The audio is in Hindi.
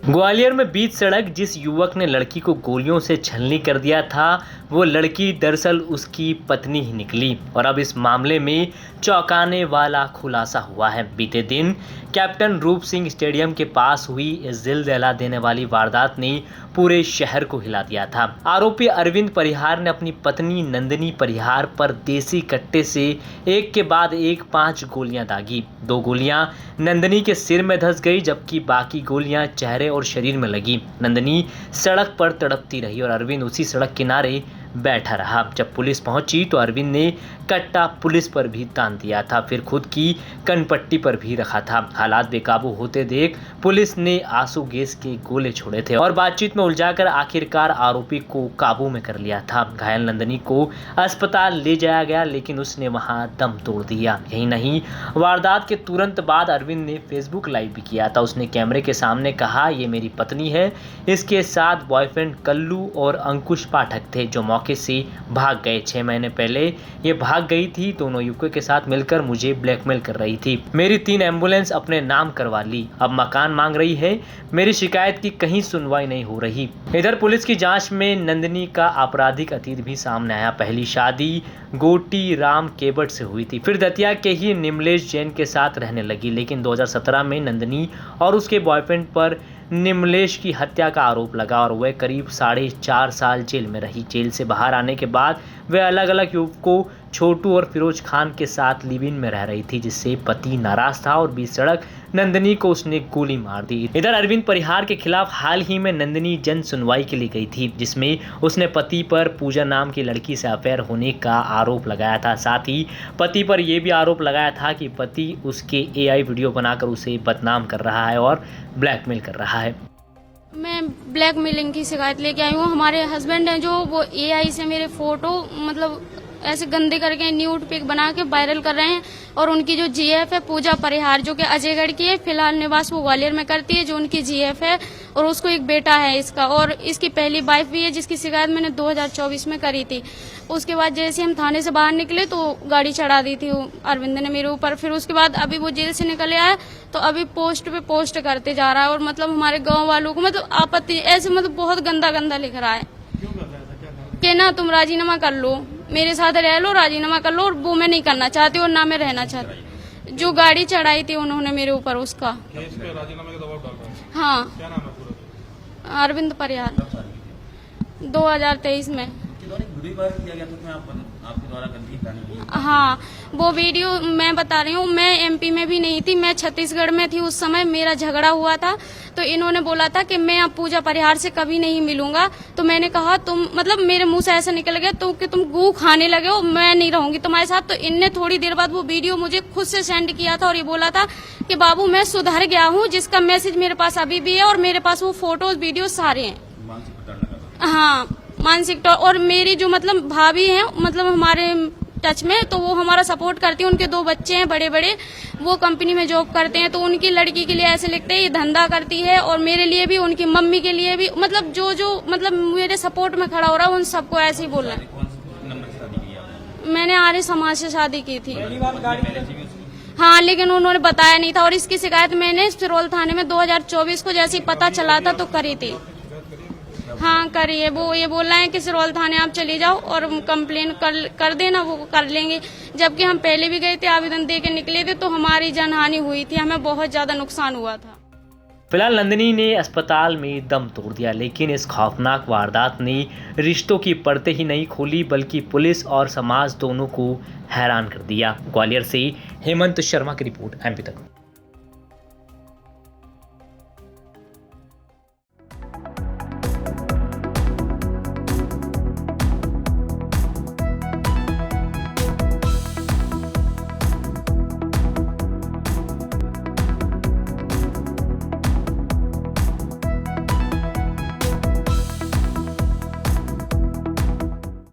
ग्वालियर में बीच सड़क जिस युवक ने लड़की को गोलियों से छलनी कर दिया था, वो लड़की दरअसल उसकी पत्नी ही निकली। और अब इस मामले में चौंकाने वाला खुलासा हुआ है। बीते दिन कैप्टन रूप सिंह स्टेडियम के पास हुई इस दिल दहला देने वाली वारदात ने पूरे शहर को हिला दिया था। आरोपी अरविंद परिहार ने अपनी पत्नी नंदिनी परिहार पर देसी कट्टे से एक के बाद एक 5 गोलियां दागी। 2 गोलियां नंदिनी के सिर में धंस गई, जबकि बाकी गोलियां चेहरे और शरीर में लगी। नंदिनी सड़क पर तड़पती रही और अरविंद उसी सड़क किनारे बैठा रहा। जब पुलिस पहुंची तो अरविंद ने कट्टा पुलिस पर भी तान दिया था, फिर खुद की कनपट्टी पर भी रखा था। हालात बेकाबू होते देख पुलिस ने आंसू गैस के गोले छोड़े थे और बातचीत में उलझाकर आखिरकार आरोपी को काबू में कर लिया था। घायल नंदिनी को अस्पताल ले जाया गया, लेकिन उसने वहां दम तोड़ दिया। यही नहीं, वारदात के तुरंत बाद अरविंद ने फेसबुक लाइव भी किया था। उसने कैमरे के सामने कहा, ये मेरी पत्नी है, इसके साथ बॉयफ्रेंड कल्लू और अंकुश पाठक थे जो मौके से भाग गए। 6 महीने पहले ये भाग गई थी। दोनों युवकों के साथ मिलकर मुझे ब्लैकमेल कर रही थी। मेरी 3 एम्बुलेंस अपने नाम करवा ली, अब मकान मांग रही है। मेरी शिकायत की कहीं सुनवाई नहीं हो रही। इधर पुलिस की जांच में नंदिनी का आपराधिक अतीत भी सामने आया। पहली शादी गोटी राम केवट से हुई थी, फिर दतिया के ही निमलेश जैन के साथ रहने लगी। लेकिन 2017 में नंदिनी और उसके बॉयफ्रेंड पर निमलेश की हत्या का आरोप लगा और वह करीब 4.5 साल जेल में रही। जेल से बाहर आने के बाद वह अलग अलग युवकों छोटू और फिरोज खान के साथ लिव इन में रह रही थी, जिससे पति नाराज था और बीच सड़क नंदिनी को उसने गोली मार दी। इधर अरविंद परिहार के खिलाफ हाल ही में नंदिनी जन सुनवाई के लिए गई थी, जिसमें उसने पति पर पूजा नाम की लड़की से अफेयर होने का आरोप लगाया था। साथ ही पति पर यह भी आरोप लगाया था कि पति उसके AI वीडियो बनाकर उसे बदनाम कर रहा है और ब्लैकमेल कर रहा है। मैं ब्लैकमेलिंग की शिकायत लेके आई हूँ। हमारे हस्बैंड हैं जो वो AI से मेरे फोटो मतलब ऐसे गंदे करके न्यूड पिक बना के वायरल कर रहे हैं। और उनकी जो GF है पूजा परिहार, जो कि अजयगढ़ की है, फिलहाल निवास वो ग्वालियर में करती है, जो उनकी GF है। और उसको एक बेटा है इसका, और इसकी पहली वाइफ भी है, जिसकी शिकायत मैंने 2024 में करी थी। उसके बाद जैसे हम थाने से बाहर निकले तो गाड़ी चढ़ा दी थी अरविंद ने मेरे ऊपर। फिर उसके बाद अभी वो जेल से निकले आया तो अभी पोस्ट पे पोस्ट करते जा रहा है और मतलब हमारे गांव वालों को मतलब आपत्ति ऐसे मतलब बहुत गंदा गंदा लिख रहा है कि ना तुम राजीनामा कर लो, मेरे साथ रह लो, राजीनामा कर लो। और वो मैं नहीं करना चाहती और ना मैं रहना चाहती। जो गाड़ी चढ़ाई थी उन्होंने मेरे ऊपर उसका राजीनामे का दबाव डाल रहा है। हाँ, क्या नाम है पूरा? अरविंद परिहार। 2023 में हाँ, वो वीडियो मैं बता रही हूँ। मैं MP में भी नहीं थी, मैं छत्तीसगढ़ में थी उस समय। मेरा झगड़ा हुआ था तो इन्होंने बोला था कि मैं अब पूजा परिहार से कभी नहीं मिलूंगा। तो मैंने कहा तुम मतलब मेरे मुंह से ऐसा निकल गया तो कि तुम गू खाने लगे हो, मैं नहीं रहूंगी तुम्हारे साथ। तो इनने थोड़ी देर बाद वो वीडियो मुझे खुद से सेंड किया था और ये बोला था कि बाबू मैं सुधर गया हूँ, जिसका मैसेज मेरे पास अभी भी है और मेरे पास वो फोटोज वीडियो सारे हैं। हाँ, मानसिक तौर। और मेरी जो मतलब भाभी है मतलब हमारे टच में, तो वो हमारा सपोर्ट करती है। उनके 2 बच्चे हैं बड़े बड़े, वो कंपनी में जॉब करते हैं। तो उनकी लड़की के लिए ऐसे लिखते हैं ये धंधा करती है, और मेरे लिए भी, उनकी मम्मी के लिए भी, मतलब जो जो मतलब मेरे सपोर्ट में खड़ा हो रहा है उन सबको ऐसे ही बोलना है। मैंने आर्य समाज से शादी की थी। हाँ, लेकिन उन्होंने बताया नहीं था। और इसकी शिकायत मैंने सिरोल थाने में 2024 को जैसे ही पता चला था तो करी थी। हाँ, करिए। वो ये बोल रहे हैं कि सिरोल थाने आप चले जाओ और कंप्लेन कर देना, वो कर लेंगे। जबकि हम पहले भी गए थे, आवेदन दे के निकले थे, तो हमारी जनहानि हुई थी, हमें बहुत ज्यादा नुकसान हुआ था। फिलहाल नंदिनी ने अस्पताल में दम तोड़ दिया, लेकिन इस खौफनाक वारदात ने रिश्तों की परतें ही नहीं खोली बल्कि पुलिस और समाज दोनों को हैरान कर दिया। ग्वालियर से हेमंत शर्मा की रिपोर्ट, MP तक।